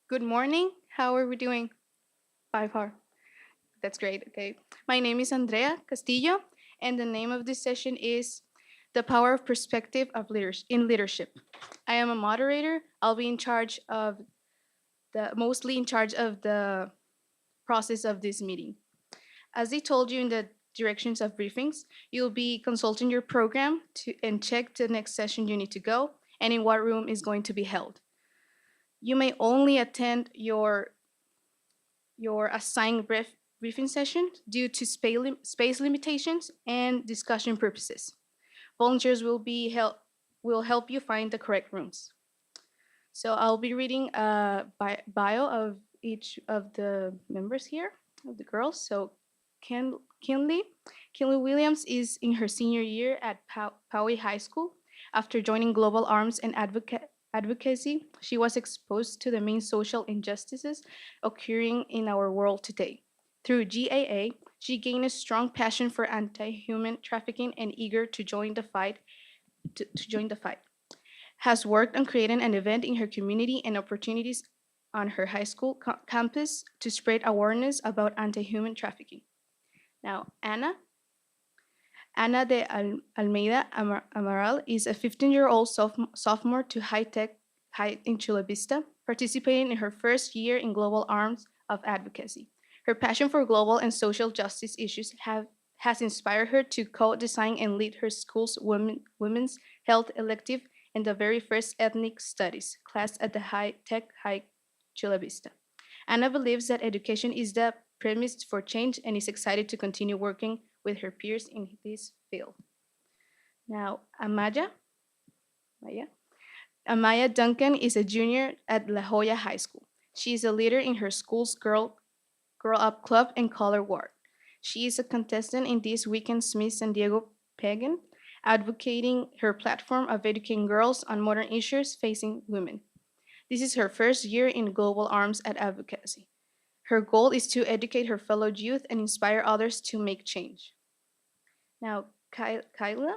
Good morning. How are we doing? By far. That's great. Okay. My name is Andrea Castillo, and the name of this session is The Power of Perspective of Leaders in Leadership. I am a moderator. I'll be in charge of mostly in charge of the process of this meeting. As they told you in the directions of briefings, you'll be consulting your program and check the next session you need to go and in what room is going to be held. You may only attend your assigned briefing session due to space limitations and discussion purposes. Volunteers will help you find the correct rooms. So I'll be reading a bio of each of the members here, of the girls. So Ken, Kinley, Kinley Williams is in her senior year at Poway High School. After joining Global Arms and Advocacy, she was exposed to the main social injustices occurring in our world today. Through GAA, she gained a strong passion for anti-human trafficking and eager to join the fight. To join the fight, has worked on creating an event in her community and opportunities on her high school campus to spread awareness about anti-human trafficking. Now, Ana de Almeida Amaral is a 15-year-old sophomore to high in Chula Vista, participating in her first year in Global Arms of Advocacy. Her passion for global and social justice issues has inspired her to co-design and lead her school's women's health elective and the very first ethnic studies class at the High Chula Vista. Anna believes that education is the premise for change and is excited to continue working with her peers in this field. Now, Maya, Amaya Duncan is a junior at La Jolla High School. She is a leader in her school's Girl Up Club and Color Ward. She is a contestant in this weekend's Miss San Diego pageant, advocating her platform of educating girls on modern issues facing women. This is her first year in Global Arms at Advocacy. Her goal is to educate her fellow youth and inspire others to make change. Now, Kayla,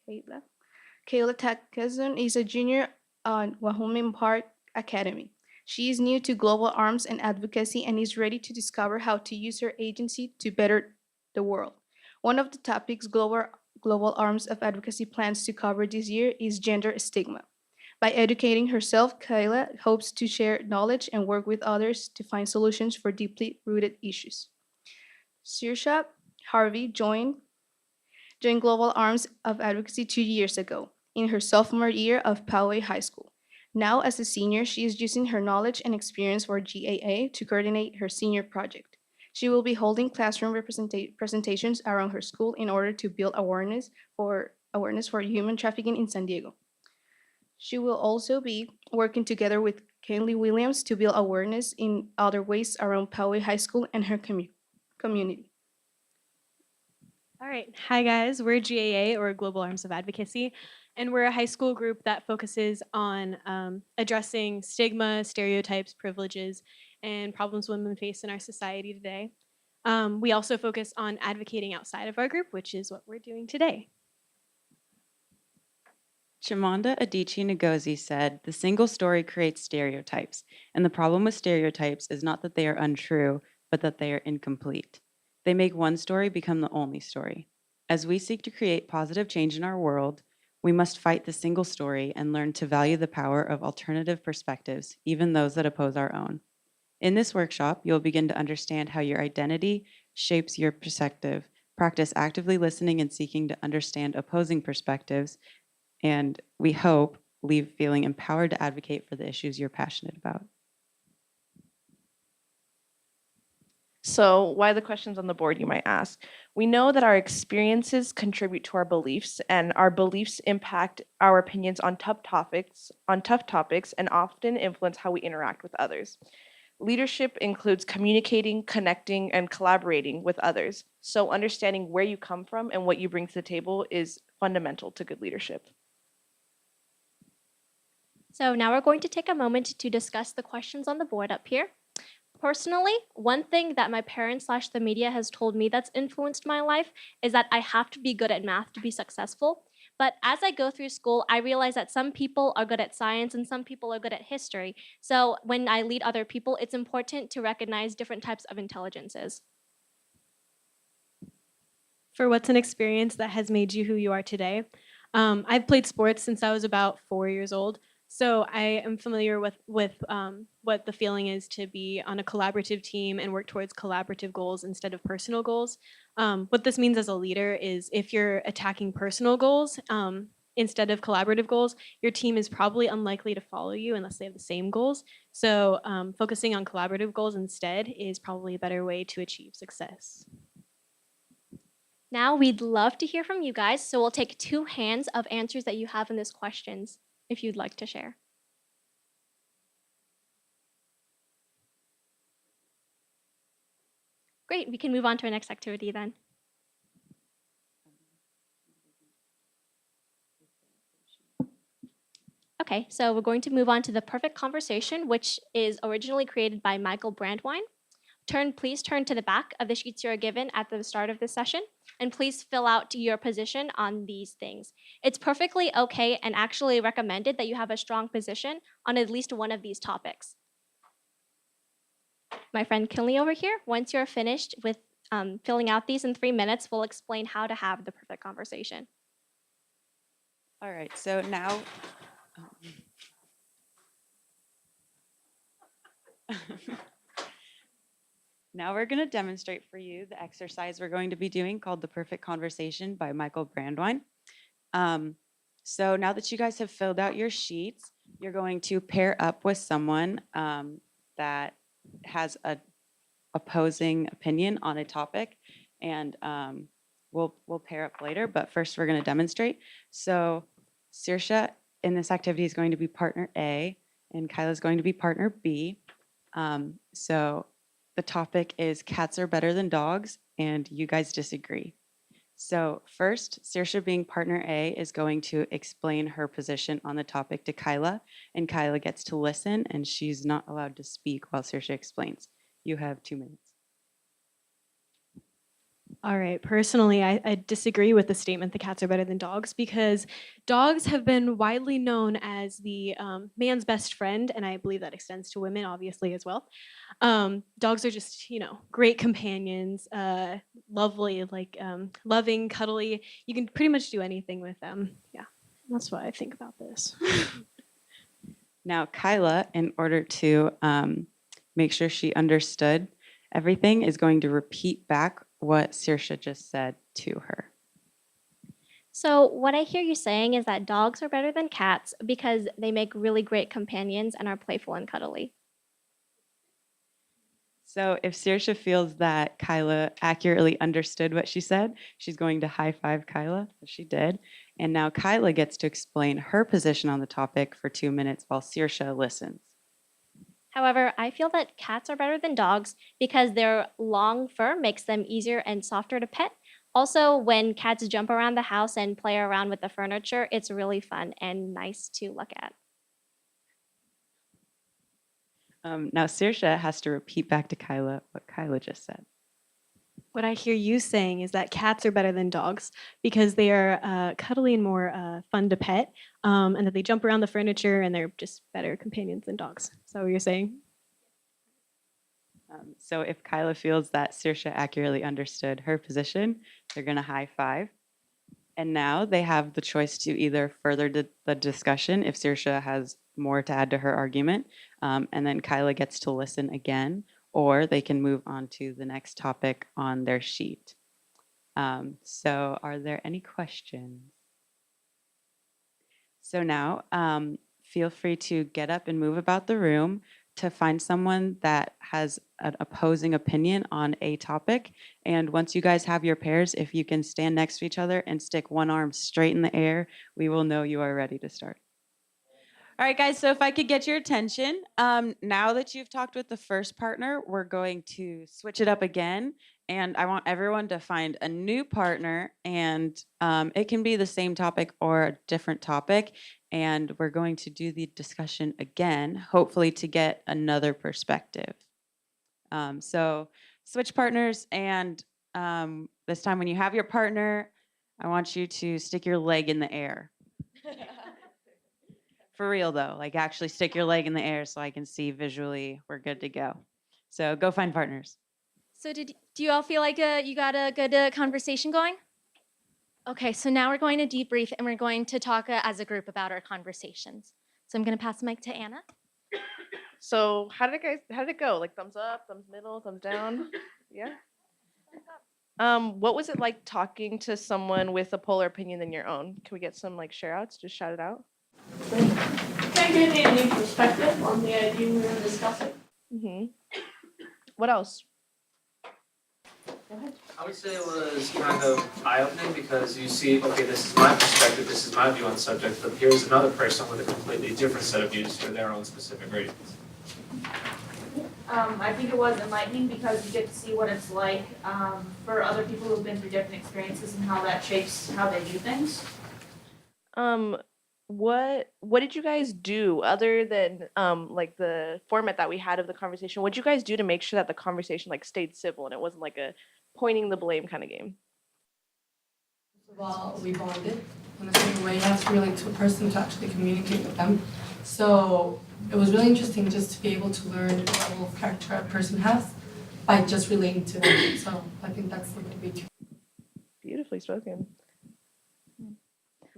Kayla Takazun is a junior on Wahomin Park Academy. She is new to Global Arms and Advocacy and is ready to discover how to use her agency to better the world. One of the topics Global Arms of Advocacy plans to cover this year is gender stigma. By educating herself, Kayla hopes to share knowledge and work with others to find solutions for deeply rooted issues. Sirsha Harvey joined Global Arms of Advocacy 2 years ago, in her sophomore year of Poway High School. Now, as a senior, she is using her knowledge and experience for GAA to coordinate her senior project. She will be holding classroom presentations around her school in order to build awareness for human trafficking in San Diego. She will also be working together with Kaylee Williams to build awareness in other ways around Poway High School and her community. All right. Hi, guys. We're GAA, or Global Arms of Advocacy, and we're a high school group that focuses on addressing stigma, stereotypes, privileges, and problems women face in our society today. We also focus on advocating outside of our group, which is what we're doing today. Chimamanda Adichie Ngozi said, "The single story creates stereotypes, and the problem with stereotypes is not that they are untrue, but that they are incomplete. They make one story become the only story. As we seek to create positive change in our world, we must fight the single story and learn to value the power of alternative perspectives, even those that oppose our own. In this workshop, you'll begin to understand how your identity shapes your perspective, practice actively listening and seeking to understand opposing perspectives, and we hope leave feeling empowered to advocate for the issues you're passionate about." So, why the questions on the board, you might ask? We know that our experiences contribute to our beliefs, and our beliefs impact our opinions on tough topics, and often influence how we interact with others. Leadership includes communicating, connecting, and collaborating with others. So, understanding where you come from and what you bring to the table is fundamental to good leadership. So now we're going to take a moment to discuss the questions on the board up here. Personally, one thing that my parents / the media has told me that's influenced my life is that I have to be good at math to be successful. But as I go through school, I realize that some people are good at science and some people are good at history. So when I lead other people, it's important to recognize different types of intelligences. For what's an experience that has made you who you are today? I've played sports since I was about 4 years old, so I am familiar with what the feeling is to be on a collaborative team and work towards collaborative goals instead of personal goals. What this means as a leader is if you're attacking personal goals instead of collaborative goals, your team is probably unlikely to follow you unless they have the same goals. So focusing on collaborative goals instead is probably a better way to achieve success. Now we'd love to hear from you guys, so we'll take 2 hands of answers that you have in these questions if you'd like to share. Great, we can move on to our next activity then. Okay, so we're going to move on to the perfect conversation, which is originally created by Michael Brandwine. Please turn to the back of the sheets you are given at the start of this session, and please fill out your position on these things. It's perfectly okay and actually recommended that you have a strong position on at least one of these topics. My friend Kinley over here, once you're finished with filling out these in 3 minutes, we'll explain how to have the perfect conversation. All right, so now. Now we're going to demonstrate for you the exercise we're going to be doing called The Perfect Conversation by Michael Brandwine. So now that you guys have filled out your sheets, you're going to pair up with someone that has a opposing opinion on a topic, and we'll pair up later, but first we're going to demonstrate. So Saoirse in this activity is going to be partner A, and Kyla's going to be partner B. So the topic is cats are better than dogs, and you guys disagree. So first, Saoirse being partner A is going to explain her position on the topic to Kyla, and Kyla gets to listen, and she's not allowed to speak while Saoirse explains. You have 2 minutes. All right. Personally, I disagree with the statement that cats are better than dogs because dogs have been widely known as the man's best friend, and I believe that extends to women, obviously, as well. Dogs are just, great companions, lovely, like loving, cuddly. You can pretty much do anything with them. Yeah, that's what I think about this. Now, Kyla, in order to make sure she understood everything, is going to repeat back what Saoirse just said to her. So what I hear you saying is that dogs are better than cats because they make really great companions and are playful and cuddly. So if Saoirse feels that Kyla accurately understood what she said, she's going to high five Kyla, as she did. And now Kyla gets to explain her position on the topic for 2 minutes while Saoirse listens. However, I feel that cats are better than dogs because their long fur makes them easier and softer to pet. Also, when cats jump around the house and play around with the furniture, it's really fun and nice to look at. Now Saoirse has to repeat back to Kyla what Kyla just said. What I hear you saying is that cats are better than dogs because they are cuddly and more fun to pet, and that they jump around the furniture and they're just better companions than dogs. Is that what you're saying? So if Kyla feels that Saoirse accurately understood her position, they're going to high five. And now they have the choice to either further the discussion if Saoirse has more to add to her argument, and then Kyla gets to listen again, or they can move on to the next topic on their sheet. So are there any questions? So now feel free to get up and move about the room to find someone that has an opposing opinion on a topic. And once you guys have your pairs, if you can stand next to each other and stick one arm straight in the air, we will know you are ready to start. All right, guys, so if I could get your attention, now that you've talked with the first partner, we're going to switch it up again. And I want everyone to find a new partner, and it can be the same topic or a different topic. And we're going to do the discussion again, hopefully to get another perspective. So switch partners, and this time when you have your partner, I want you to stick your leg in the air. For real though, like actually stick your leg in the air so I can see visually we're good to go. So go find partners. So do you all feel like you got a good conversation going? Okay, so now we're going to debrief and we're going to talk as a group about our conversations. So I'm going to pass the mic to Anna. So how did it go? Like thumbs up, thumbs middle, thumbs down? Yeah. What was it like talking to someone with a polar opinion than your own? Can we get some like share outs? Just shout it out. Can give me a new perspective on the idea we were discussing. What else? I would say it was kind of eye-opening because you see, okay, this is my perspective, this is my view on the subject, but here's another person with a completely different set of views for their own specific reasons. I think it was enlightening because you get to see what it's like for other people who've been through different experiences and how that shapes how they do things. What did you guys do other than like the format that we had of the conversation? What did you guys do to make sure that the conversation like stayed civil and it wasn't like a pointing the blame kind of game? First of all, we bonded in the same way. You have to relate to a person to actually communicate with them. So it was really interesting just to be able to learn the level of character a person has by just relating to them. So I think that's something we do. Beautifully spoken.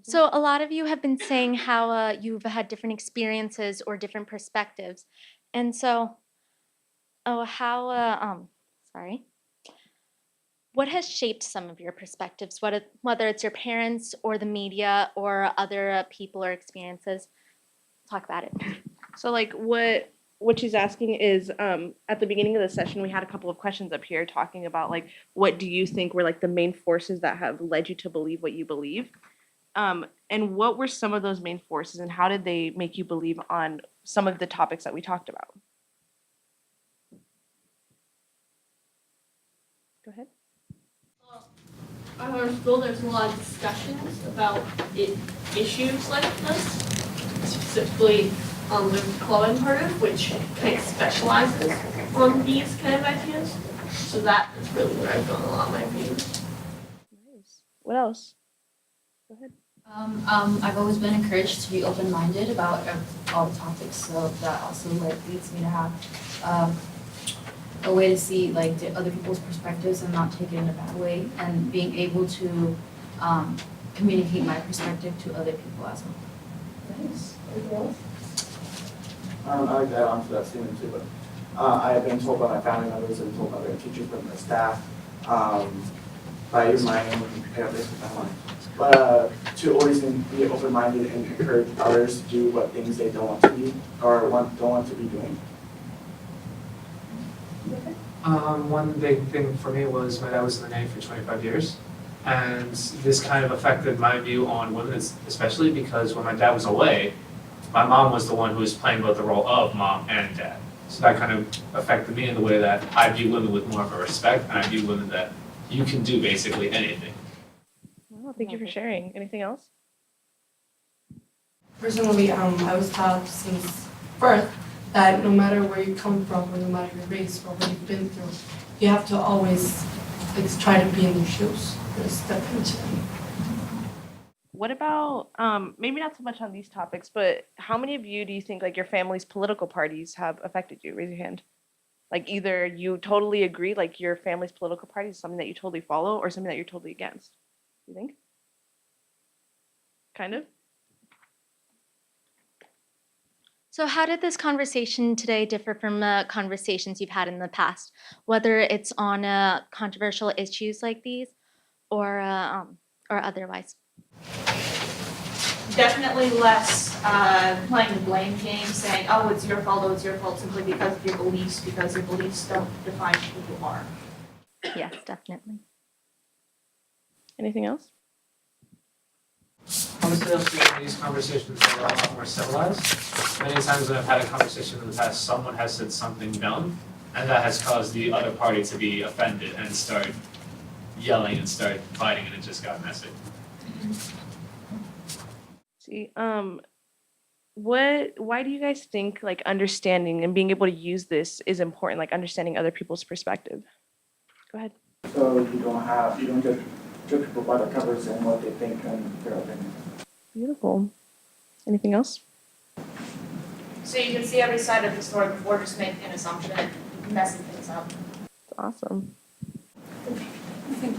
So a lot of you have been saying how you've had different experiences or different perspectives. And so, what has shaped some of your perspectives, whether it's your parents or the media or other people or experiences? Talk about it. So like what she's asking is at the beginning of the session we had a couple of questions up here talking about like what do you think were like the main forces that have led you to believe what you believe? And what were some of those main forces and how did they make you believe on some of the topics that we talked about? Go ahead. At our school, there's a lot of discussions about issues like this, specifically the clubbing part of which kind of specializes on these kind of ideas. So that is really where I've gone a lot of my views. Nice. What else? Go ahead. I've always been encouraged to be open-minded about all the topics, so that also like leads me to have a way to see like the other people's perspectives and not take it in a bad way, and being able to communicate my perspective to other people as well. Nice. Anything else? I like to add on to that statement too, but I have been told by my family members and told by their teachers, by my staff, by even my own parents and family. But to always be open-minded and encourage others to do what things they don't want to be or don't want to be doing. One big thing for me was my dad was in the Navy for 25 years. And this kind of affected my view on women, especially because when my dad was away, my mom was the one who was playing both the role of mom and dad. So that kind of affected me in the way that I view women with more of a respect, and I view women that you can do basically anything. Well, thank you for sharing. Anything else? Personally, I was taught since birth that no matter where you come from or no matter your race or what you've been through, you have to always try to be in their shoes or step into them. What about maybe not so much on these topics, but how many of you do you think like your family's political parties have affected you? Raise your hand. Like either you totally agree, like your family's political party is something that you totally follow, or something that you're totally against. You think? Kind of. So how did this conversation today differ from conversations you've had in the past, whether it's on controversial issues like these or otherwise? Definitely less playing the blame game, saying, oh, it's your fault simply because of your beliefs don't define who you are. Yes, definitely. Anything else? I would say also these conversations are a lot more civilized. Many times when I've had a conversation in the past, someone has said something dumb, and that has caused the other party to be offended and start yelling and start fighting, and it just got messy. See, why do you guys think like understanding and being able to use this is important, like understanding other people's perspective? Go ahead. So you don't get judge people by their covers and what they think and their opinion. Beautiful. Anything else? So you can see every side of the story before just making an assumption and messing things up. That's awesome. I think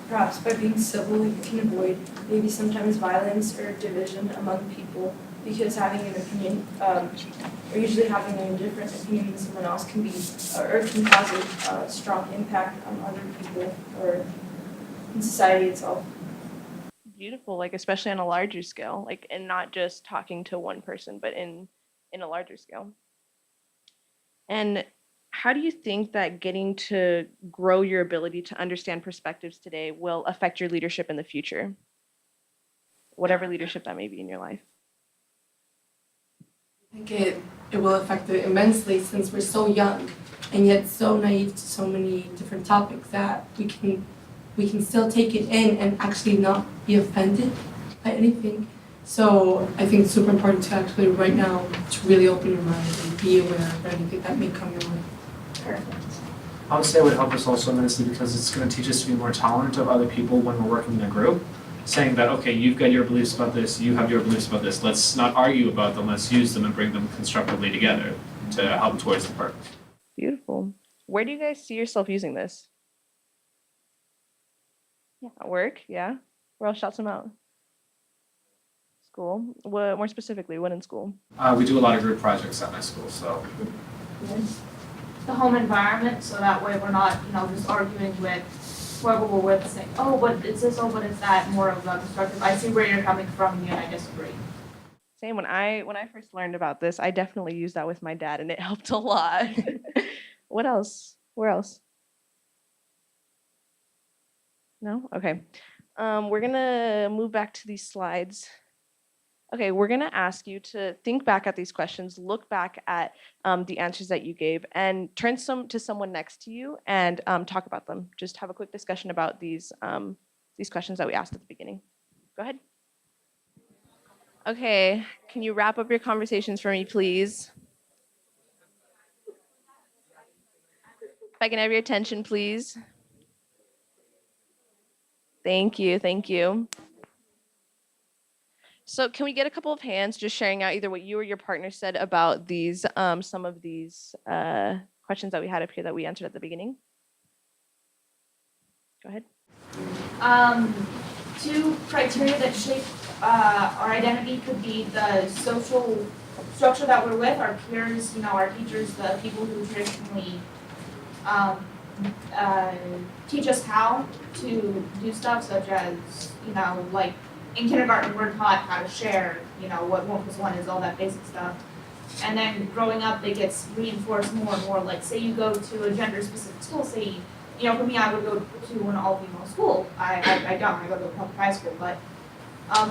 perhaps by being civil, you can avoid maybe sometimes violence or division among people, because having an opinion, or usually having a different opinion than someone else can be, or can cause a strong impact on other people or in society itself. Beautiful, like especially on a larger scale, like, and not just talking to one person, but in a larger scale. And how do you think that getting to grow your ability to understand perspectives today will affect your leadership in the future? Whatever leadership that may be in your life. I think it will affect it immensely since we're so young and yet so naive to so many different topics that we can still take it in and actually not be offended by anything. So I think it's super important to actually right now to really open your mind and be aware of anything that may come your way. Perfect. I would say it would help us also immensely because it's going to teach us to be more tolerant of other people when we're working in a group. Saying that, okay, you've got your beliefs about this, you have your beliefs about this, let's not argue about them, let's use them and bring them constructively together to help towards the purpose. Beautiful. Where do you guys see yourself using this? At work, yeah? Where else shouts them out? School. What more specifically, what in school? We do a lot of group projects at my school, so. The home environment, so that way we're not, just arguing with whoever we're with, saying, oh, but it's this, oh, but it's that, more of a constructive, I see where you're coming from, and I disagree. Same, when I first learned about this, I definitely used that with my dad and it helped a lot. What else? Where else? No? Okay. We're gonna move back to these slides. Okay, we're gonna ask you to think back at these questions, look back at the answers that you gave, and turn to someone next to you and talk about them. Just have a quick discussion about these questions that we asked at the beginning. Go ahead. Okay, can you wrap up your conversations for me, please? If I can have your attention, please. Thank you, thank you. So can we get a couple of hands just sharing out either what you or your partner said about these, some of these questions that we had up here that we answered at the beginning? Go ahead. Two criteria that shape our identity could be the social structure that we're with, our peers, our teachers, the people who traditionally teach us how to do stuff, such as, like in kindergarten, we're taught how to share, what 1 + 1 is, all that basic stuff. And then growing up, it gets reinforced more and more. Like, say you go to a gender-specific school, say, for me, I would go to an all-female school. I go to a public high school, but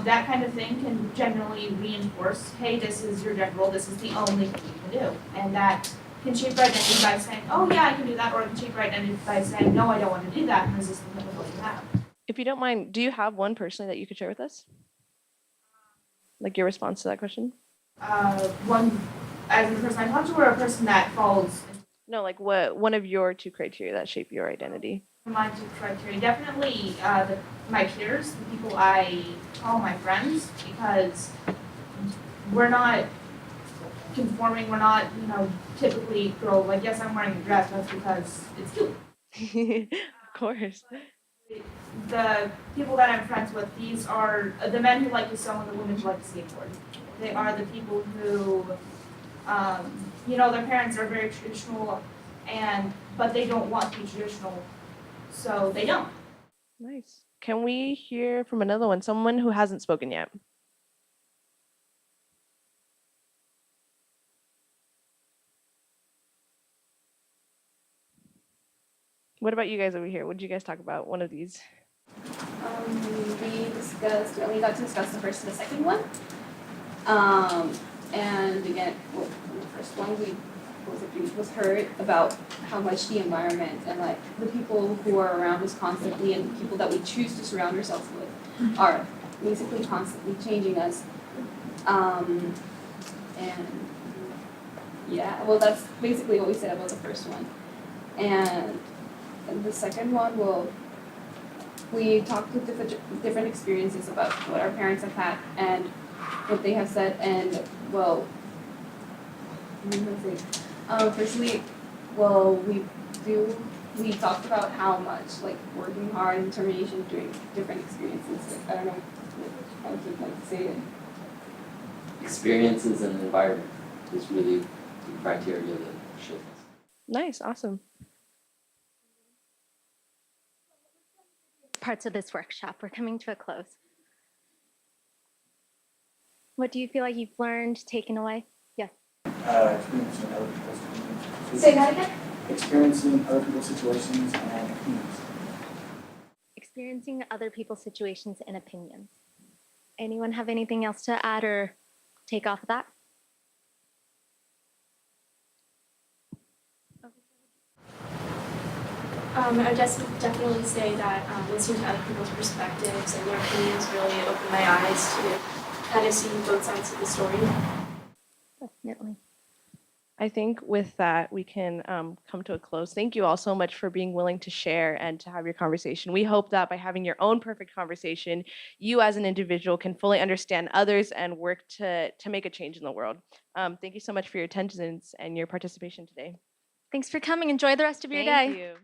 that kind of thing can generally reinforce, hey, this is your gender role, this is the only thing you can do. And that can shape your identity by saying, oh yeah, I can do that, or it can shape your identity by saying, no, I don't want to do that, and resisting it with what you have. If you don't mind, do you have one personally that you could share with us? Like your response to that question? One, as a person I talked to, or a person that falls No, like what one of your 2 criteria that shape your identity? my 2 criteria. Definitely my peers, the people I call my friends, because we're not conforming, we're not, typically girl, like, yes, I'm wearing a dress, that's because it's cute. Of course. The people that I'm friends with, these are the men who like to sew and the women who like to skateboard. They are the people who, their parents are very traditional, but they don't want to be traditional, so they don't. Nice. Can we hear from another one? Someone who hasn't spoken yet. What about you guys over here? What did you guys talk about? One of these. We got to discuss the first and the second one. And again, the first one, we was heard about how much the environment and like the people who are around us constantly and the people that we choose to surround ourselves with are basically constantly changing us. And yeah, well, that's basically what we said about the first one. And the second one, well, we talked with different experiences about what our parents have had and what they have said, and well, firstly, well, we talked about how much like working hard and determination during different experiences. Like, I don't know how to like say it. Experiences and environment is really the criteria that shows us. Nice, awesome. Parts of this workshop. We're coming to a close. What do you feel like you've learned, taken away? Yes. Experiencing other people's opinions. Say that again? Experiencing other people's situations and opinions. Experiencing other people's situations and opinions. Anyone have anything else to add or take off of that? I just definitely say that listening to other people's perspectives and their opinions really opened my eyes to kind of see both sides of the story. Definitely. I think with that, we can come to a close. Thank you all so much for being willing to share and to have your conversation. We hope that by having your own perfect conversation, you as an individual can fully understand others and work to make a change in the world. Thank you so much for your attendance and your participation today. Thanks for coming. Enjoy the rest of your day. Thank you.